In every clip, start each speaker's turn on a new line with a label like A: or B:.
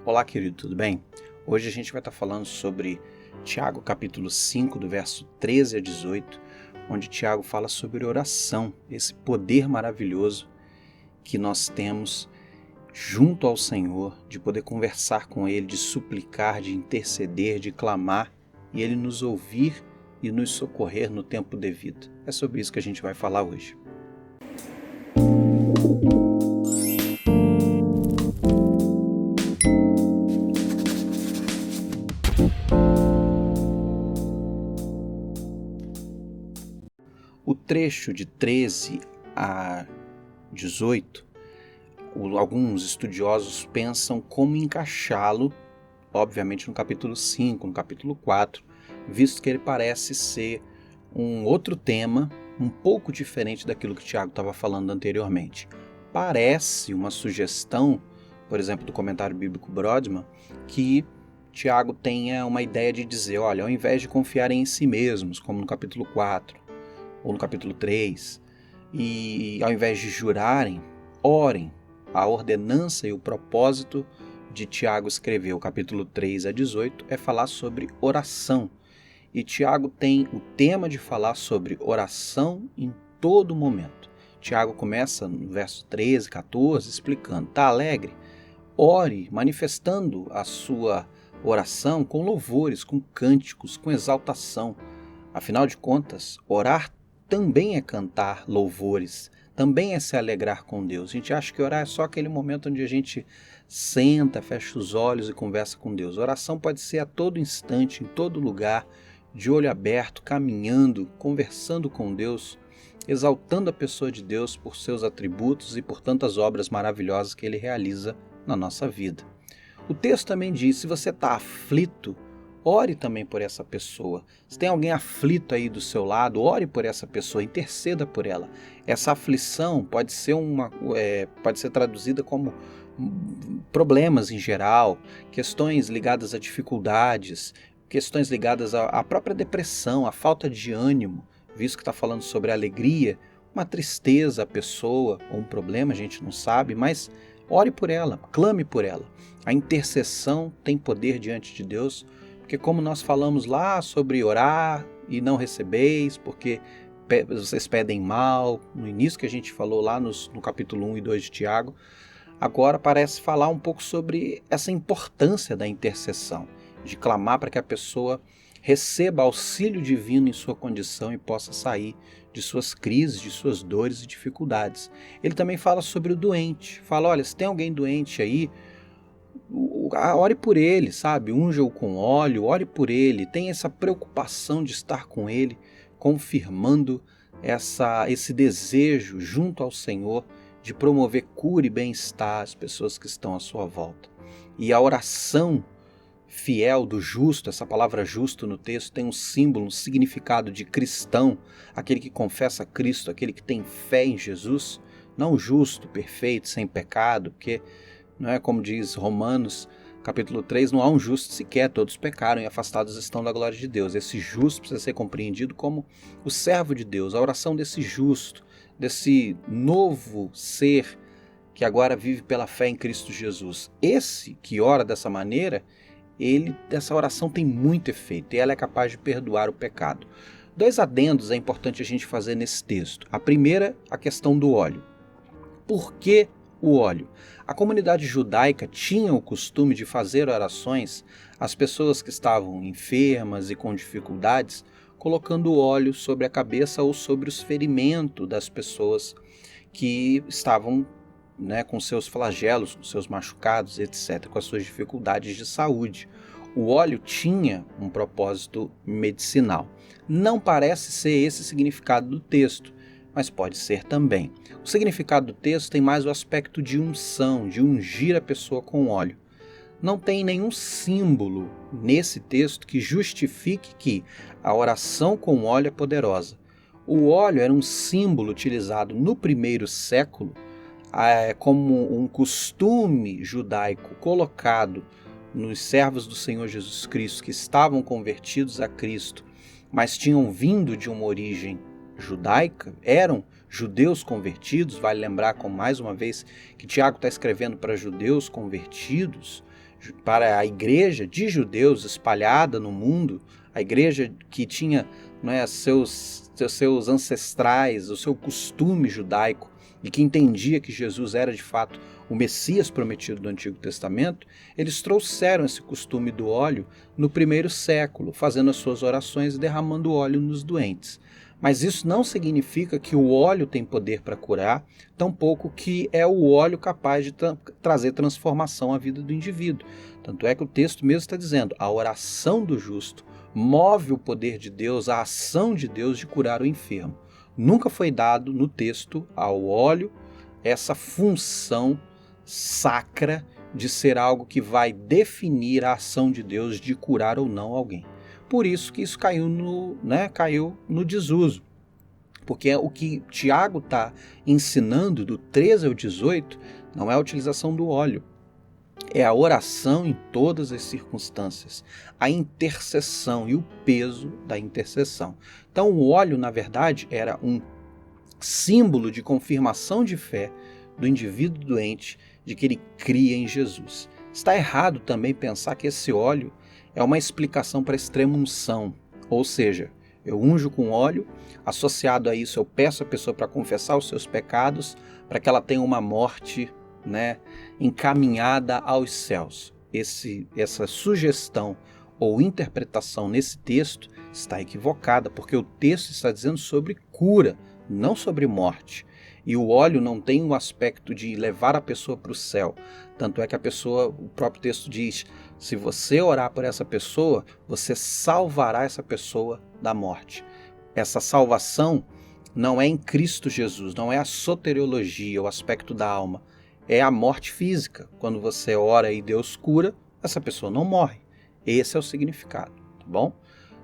A: Olá, querido, tudo bem? Hoje a gente vai estar falando sobre Tiago, capítulo 5, do verso 13 a 18, onde Tiago fala sobre oração, esse poder maravilhoso que nós temos junto ao Senhor, de poder conversar com Ele, de suplicar, de interceder, de clamar, e Ele nos ouvir e nos socorrer no tempo devido. É sobre isso que a gente vai falar hoje. O trecho de 13 a 18, alguns estudiosos pensam como encaixá-lo, obviamente no capítulo 5, no capítulo 4, visto que ele parece ser um outro tema, um pouco diferente daquilo que o Tiago estava falando anteriormente. Parece uma sugestão, por exemplo, do comentário bíblico Brodmann, que Tiago tenha uma ideia de dizer, olha, ao invés de confiarem em si mesmos, como no capítulo 4, ou no capítulo 3, e ao invés de jurarem, orem. A ordenança e o propósito de Tiago escrever o capítulo 3 a 18 é falar sobre oração. E Tiago tem o tema de falar sobre oração em todo momento. Tiago começa no verso 13, 14, explicando, está alegre? Ore, manifestando a sua oração com louvores, com cânticos, com exaltação. Afinal de contas, orar também é cantar louvores, também é se alegrar com Deus. A gente acha que orar é só aquele momento onde a gente senta, fecha os olhos e conversa com Deus. Oração pode ser a todo instante, em todo lugar, de olho aberto, caminhando, conversando com Deus, exaltando a pessoa de Deus por seus atributos e por tantas obras maravilhosas que Ele realiza na nossa vida. O texto também diz, se você está aflito, ore também por essa pessoa. Se tem alguém aflito aí do seu lado, ore por essa pessoa, interceda por ela. Essa aflição pode ser traduzida como problemas em geral, questões ligadas a dificuldades, questões ligadas à própria depressão, à falta de ânimo, visto que está falando sobre alegria, uma tristeza à pessoa, ou um problema, a gente não sabe, mas ore por ela, clame por ela. A intercessão tem poder diante de Deus, porque como nós falamos lá sobre orar e não recebeis, porque vocês pedem mal, no início que a gente falou lá no capítulo 1 e 2 de Tiago, agora parece falar um pouco sobre essa importância da intercessão, de clamar para que a pessoa receba auxílio divino em sua condição e possa sair de suas crises, de suas dores e dificuldades. Ele também fala sobre o doente, fala, olha, se tem alguém doente aí, ore por ele, sabe? Unja-o com óleo, ore por ele, tenha essa preocupação de estar com ele, confirmando esse desejo junto ao Senhor de promover cura e bem-estar às pessoas que estão à sua volta. E a oração fiel do justo, essa palavra justo no texto tem um símbolo, um significado de cristão, aquele que confessa Cristo, aquele que tem fé em Jesus, não justo, perfeito, sem pecado, porque não é como diz Romanos, capítulo 3, não há um justo sequer, todos pecaram e afastados estão da glória de Deus. Esse justo precisa ser compreendido como o servo de Deus, a oração desse justo, desse novo ser que agora vive pela fé em Cristo Jesus. Esse que ora dessa maneira, essa oração tem muito efeito e ela é capaz de perdoar o pecado. 2 adendos é importante a gente fazer nesse texto. A primeira, a questão do óleo. Por que o óleo? A comunidade judaica tinha o costume de fazer orações às pessoas que estavam enfermas e com dificuldades, colocando óleo sobre a cabeça ou sobre os ferimentos das pessoas que estavam com seus flagelos, com seus machucados, etc., com as suas dificuldades de saúde. O óleo tinha um propósito medicinal. Não parece ser esse o significado do texto, mas pode ser também. O significado do texto tem mais o aspecto de unção, de ungir a pessoa com óleo. Não tem nenhum símbolo nesse texto que justifique que a oração com óleo é poderosa. O óleo era um símbolo utilizado no primeiro século como um costume judaico colocado nos servos do Senhor Jesus Cristo que estavam convertidos a Cristo, mas tinham vindo de uma origem judaica, eram judeus convertidos. Vale lembrar, mais uma vez, que Tiago está escrevendo para judeus convertidos, para a igreja de judeus espalhada no mundo, a igreja que tinha, não é, seus ancestrais, o seu costume judaico, e que entendia que Jesus era de fato o Messias prometido do Antigo Testamento, eles trouxeram esse costume do óleo no primeiro século, fazendo as suas orações e derramando óleo nos doentes. Mas isso não significa que o óleo tem poder para curar, tampouco que é o óleo capaz de trazer transformação à vida do indivíduo. Tanto é que o texto mesmo está dizendo, a oração do justo move o poder de Deus, a ação de Deus de curar o enfermo. Nunca foi dado no texto ao óleo essa função sacra de ser algo que vai definir a ação de Deus de curar ou não alguém. Por isso que isso caiu no desuso. Porque o que Tiago está ensinando do 13 ao 18 não é a utilização do óleo. É a oração em todas as circunstâncias, a intercessão e o peso da intercessão. Então o óleo, na verdade, era um símbolo de confirmação de fé do indivíduo doente, de que ele cria em Jesus. Está errado também pensar que esse óleo é uma explicação para a extrema unção, ou seja, eu unjo com óleo, associado a isso eu peço a pessoa para confessar os seus pecados, para que ela tenha uma morte, encaminhada aos céus. Essa sugestão ou interpretação nesse texto está equivocada, porque o texto está dizendo sobre cura, não sobre morte. E o óleo não tem um aspecto de levar a pessoa para o céu. Tanto é que o próprio texto diz, se você orar por essa pessoa, você salvará essa pessoa da morte. Essa salvação não é em Cristo Jesus, não é a soteriologia, o aspecto da alma. É a morte física. Quando você ora e Deus cura, essa pessoa não morre. Esse é o significado, tá bom?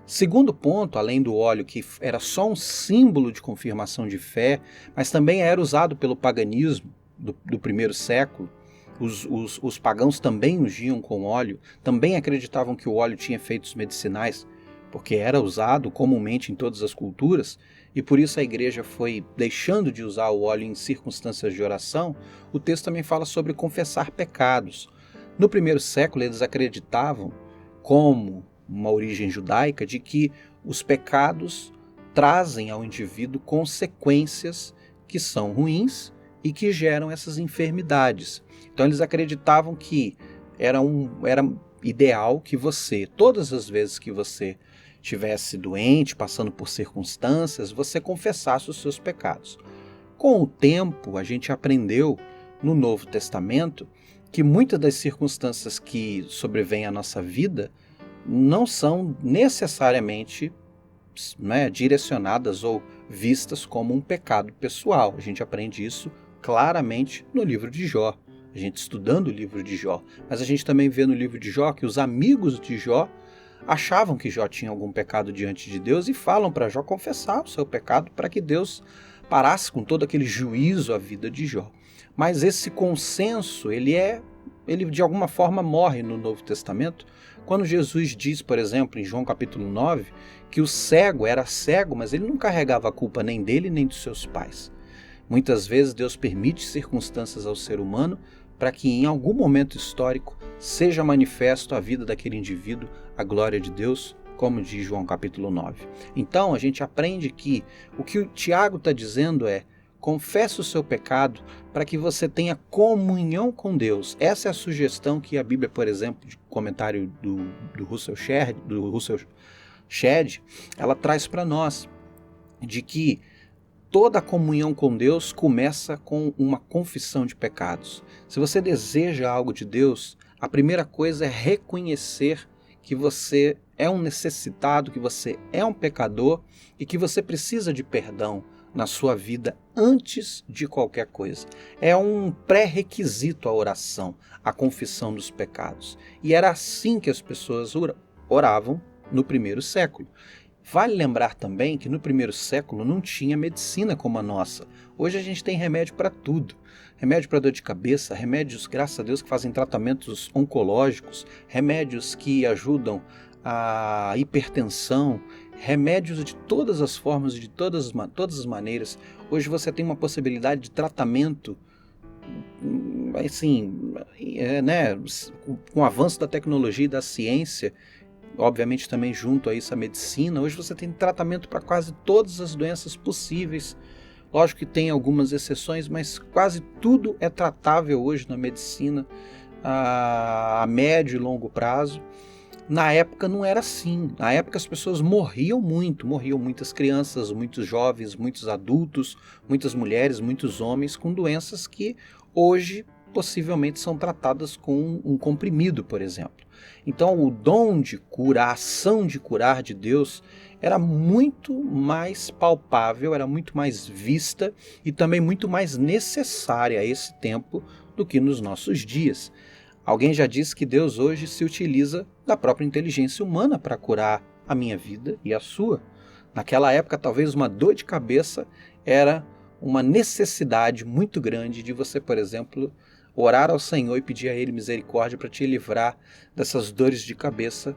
A: Segundo ponto, além do óleo, que era só um símbolo de confirmação de fé, mas também era usado pelo paganismo do primeiro século. Os pagãos também ungiam com óleo, também acreditavam que o óleo tinha efeitos medicinais, porque era usado comumente em todas as culturas, e por isso a igreja foi deixando de usar o óleo em circunstâncias de oração. O texto também fala sobre confessar pecados. No primeiro século eles acreditavam, como uma origem judaica, de que os pecados trazem ao indivíduo consequências que são ruins e que geram essas enfermidades. Então eles acreditavam que era ideal que você, todas as vezes que você estivesse doente, passando por circunstâncias, você confessasse os seus pecados. Com o tempo, a gente aprendeu no Novo Testamento que muitas das circunstâncias que sobrevêm à nossa vida não são necessariamente direcionadas ou vistas como um pecado pessoal. A gente aprende isso claramente no livro de Jó, a gente estudando o livro de Jó. Mas a gente também vê no livro de Jó que os amigos de Jó achavam que Jó tinha algum pecado diante de Deus e falam para Jó confessar o seu pecado para que Deus parasse com todo aquele juízo à vida de Jó. Mas esse consenso, ele de alguma forma morre no Novo Testamento, quando Jesus diz, por exemplo, em João capítulo 9, que o cego era cego, mas ele não carregava a culpa nem dele nem dos seus pais. Muitas vezes Deus permite circunstâncias ao ser humano para que em algum momento histórico seja manifesto a vida daquele indivíduo, a glória de Deus, como diz João capítulo 9. Então a gente aprende que o Tiago está dizendo é: confesse o seu pecado para que você tenha comunhão com Deus. Essa é a sugestão que a Bíblia, por exemplo, de comentário do Russell Shedd, ela traz para nós, de que toda a comunhão com Deus começa com uma confissão de pecados. Se você deseja algo de Deus, a primeira coisa é reconhecer que você é um necessitado, que você é um pecador e que você precisa de perdão na sua vida antes de qualquer coisa. É um pré-requisito a oração, a confissão dos pecados. E era assim que as pessoas oravam no primeiro século. Vale lembrar também que no primeiro século não tinha medicina como a nossa. Hoje a gente tem remédio para tudo. Remédio para dor de cabeça, remédios, graças a Deus, que fazem tratamentos oncológicos, remédios que ajudam a hipertensão, remédios de todas as formas, de todas as maneiras. Hoje você tem uma possibilidade de tratamento assim, né, com o avanço da tecnologia e da ciência, obviamente também junto a isso a medicina, hoje você tem tratamento para quase todas as doenças possíveis. Lógico que tem algumas exceções, mas quase tudo é tratável hoje na medicina a médio e longo prazo. Na época não era assim. Na época as pessoas morriam muitas crianças, muitos jovens, muitos adultos, muitas mulheres, muitos homens com doenças que hoje possivelmente são tratadas com um comprimido, por exemplo. Então o dom de cura, a ação de curar de Deus era muito mais palpável, era muito mais vista e também muito mais necessária a esse tempo do que nos nossos dias. Alguém já disse que Deus hoje se utiliza da própria inteligência humana para curar a minha vida e a sua. Naquela época, talvez uma dor de cabeça era uma necessidade muito grande de você, por exemplo, orar ao Senhor e pedir a Ele misericórdia para te livrar dessas dores de cabeça.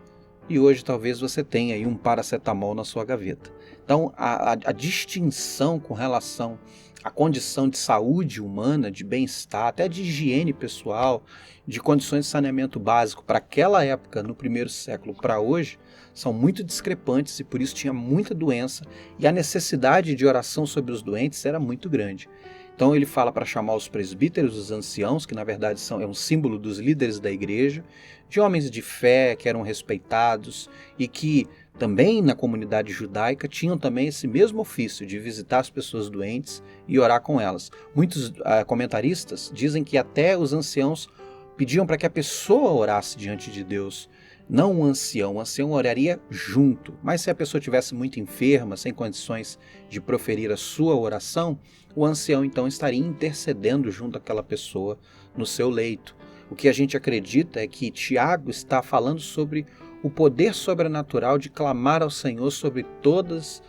A: E hoje talvez você tenha aí um paracetamol na sua gaveta. Então a distinção com relação à condição de saúde humana, de bem-estar, até de higiene pessoal, de condições de saneamento básico para aquela época, no primeiro século, para hoje, são muito discrepantes e por isso tinha muita doença e a necessidade de oração sobre os doentes era muito grande. Então ele fala para chamar os presbíteros, os anciãos, que na verdade é um símbolo dos líderes da igreja, de homens de fé que eram respeitados e que também na comunidade judaica tinham também esse mesmo ofício de visitar as pessoas doentes e orar com elas. Muitos comentaristas dizem que até os anciãos pediam para que a pessoa orasse diante de Deus, não o ancião oraria junto, mas se a pessoa estivesse muito enferma, sem condições de proferir a sua oração, o ancião então estaria intercedendo junto àquela pessoa no seu leito. O que a gente acredita é que Tiago está falando sobre o poder sobrenatural de clamar ao Senhor sobre todas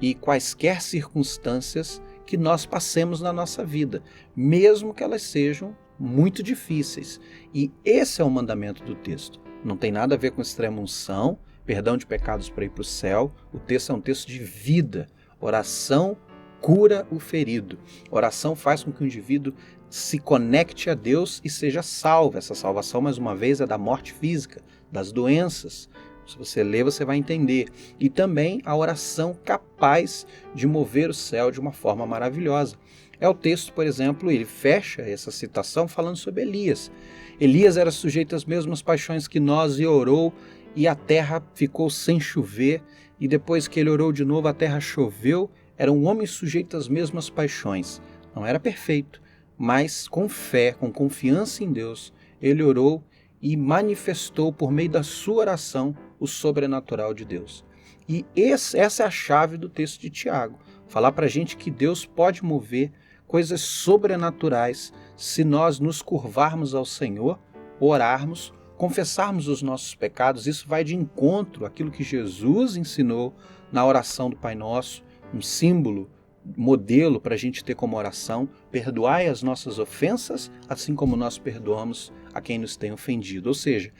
A: e quaisquer circunstâncias que nós passemos na nossa vida, mesmo que elas sejam muito difíceis. E esse é o mandamento do texto. Não tem nada a ver com extrema-unção, perdão de pecados para ir para o céu. O texto é um texto de vida. Oração cura o ferido. Oração faz com que o indivíduo se conecte a Deus e seja salvo. Essa salvação, mais uma vez, é da morte física, das doenças. Se você ler, você vai entender. E também a oração capaz de mover o céu de uma forma maravilhosa. É o texto, por exemplo, ele fecha essa citação falando sobre Elias. Elias era sujeito às mesmas paixões que nós e orou, e a terra ficou sem chover, e depois que ele orou de novo, a terra choveu. Era um homem sujeito às mesmas paixões. Não era perfeito, mas com fé, com confiança em Deus, ele orou e manifestou por meio da sua oração o sobrenatural de Deus. E essa é a chave do texto de Tiago. Falar para a gente que Deus pode mover coisas sobrenaturais se nós nos curvarmos ao Senhor, orarmos, confessarmos os nossos pecados. Isso vai de encontro àquilo que Jesus ensinou na oração do Pai Nosso, um símbolo, modelo para a gente ter como oração: perdoai as nossas ofensas, assim como nós perdoamos a quem nos tem ofendido. Ou seja,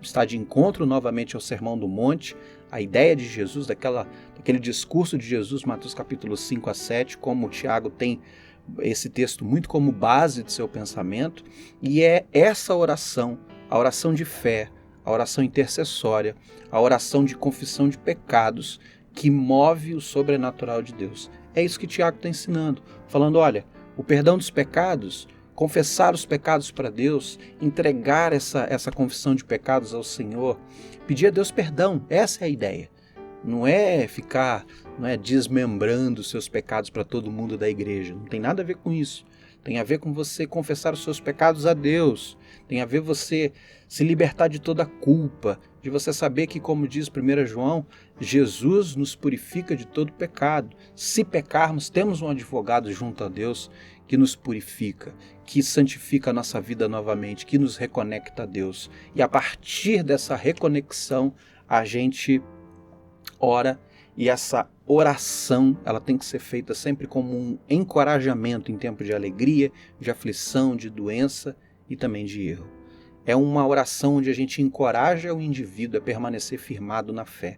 A: está de encontro novamente ao Sermão do Monte, a ideia de Jesus, daquele discurso de Jesus, Mateus capítulo 5 a 7, como o Tiago tem esse texto muito como base de seu pensamento, e é essa oração, a oração de fé, a oração intercessória, a oração de confissão de pecados, que move o sobrenatural de Deus. É isso que Tiago está ensinando, falando, olha, o perdão dos pecados, confessar os pecados para Deus, entregar essa confissão de pecados ao Senhor, pedir a Deus perdão, essa é a ideia. Não é ficar desmembrando os seus pecados para todo mundo da igreja, não tem nada a ver com isso. Tem a ver com você confessar os seus pecados a Deus, tem a ver você se libertar de toda culpa, de você saber que, como diz 1 João, Jesus nos purifica de todo pecado. Se pecarmos, temos um advogado junto a Deus que nos purifica, que santifica a nossa vida novamente, que nos reconecta a Deus. E a partir dessa reconexão, a gente ora, e essa oração ela tem que ser feita sempre como um encorajamento em tempo de alegria, de aflição, de doença e também de erro. É uma oração onde a gente encoraja o indivíduo a permanecer firmado na fé.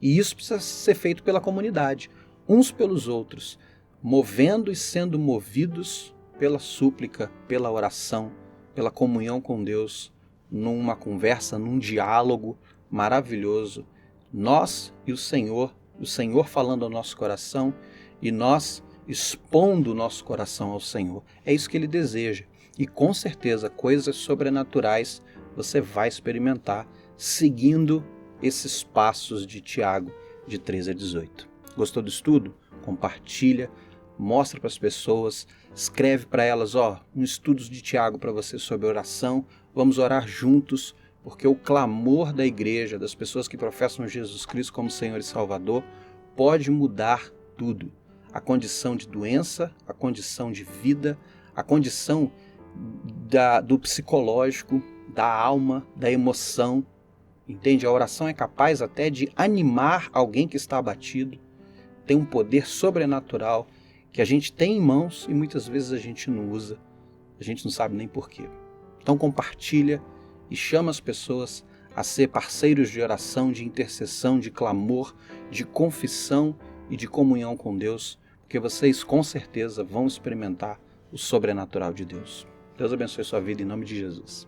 A: E isso precisa ser feito pela comunidade, uns pelos outros, movendo e sendo movidos pela súplica, pela oração, pela comunhão com Deus, numa conversa, num diálogo maravilhoso, nós e o Senhor falando ao nosso coração e nós expondo o nosso coração ao Senhor. É isso que Ele deseja. E com certeza coisas sobrenaturais você vai experimentar seguindo esses passos de Tiago, de 13 a 18. Gostou do estudo? Compartilha, mostra para as pessoas, escreve para elas, um estudo de Tiago para você sobre oração, vamos orar juntos, porque o clamor da igreja, das pessoas que professam Jesus Cristo como Senhor e Salvador, pode mudar tudo. A condição de doença, a condição de vida, a condição do psicológico, da alma, da emoção. Entende? A oração é capaz até de animar alguém que está abatido. Tem um poder sobrenatural que a gente tem em mãos e muitas vezes a gente não usa. A gente não sabe nem porquê. Então compartilha e chama as pessoas a ser parceiros de oração, de intercessão, de clamor, de confissão e de comunhão com Deus, porque vocês com certeza vão experimentar o sobrenatural de Deus. Deus abençoe sua vida em nome de Jesus.